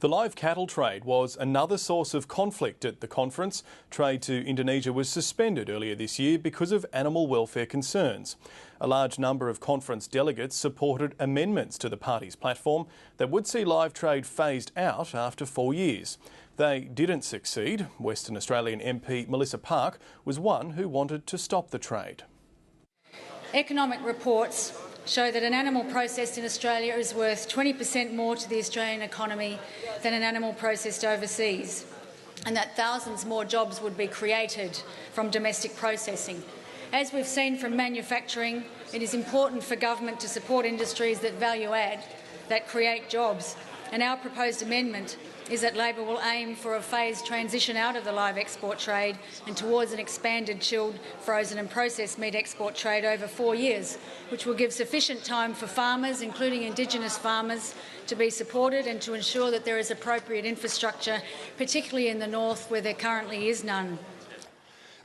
The live cattle trade was another source of conflict at the conference. Trade to Indonesia was suspended earlier this year because of animal welfare concerns. A large number of conference delegates supported amendments to the party's platform that would see live trade phased out after 4 years. They didn't succeed. Western Australian MP Melissa Park was one who wanted to stop the trade. Economic reports show that an animal processed in Australia is worth 20% more to the Australian economy than an animal processed overseas, and that thousands more jobs would be created from domestic processing. As we've seen from manufacturing, it is important for government to support industries that value add, that create jobs, and our proposed amendment is that Labor will aim for a phased transition out of the live export trade and towards an expanded chilled, frozen and processed meat export trade over 4 years, which will give sufficient time for farmers, including Indigenous farmers, to be supported and to ensure that there is appropriate infrastructure, particularly in the north where there currently is none.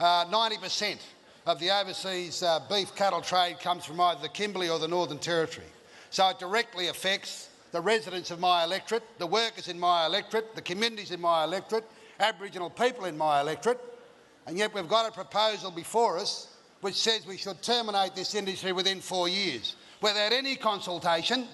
90% of the overseas beef cattle trade comes from either the Kimberley or the Northern Territory, so it directly affects the residents of my electorate, the workers in my electorate, the communities in my electorate, Aboriginal people in my electorate, and yet we've got a proposal before us which says we should terminate this industry within 4 years, without any consultation.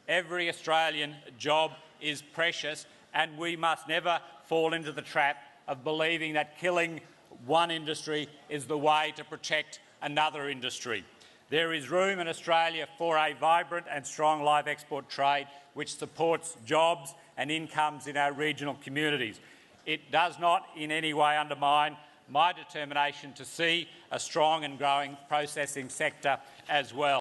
Every Australian job is precious, and we must never fall into the trap of believing that killing one industry is the way to protect another industry. There is room in Australia for a vibrant and strong live export trade which supports jobs and incomes in our regional communities. It does not in any way undermine my determination to see a strong and growing processing sector as well.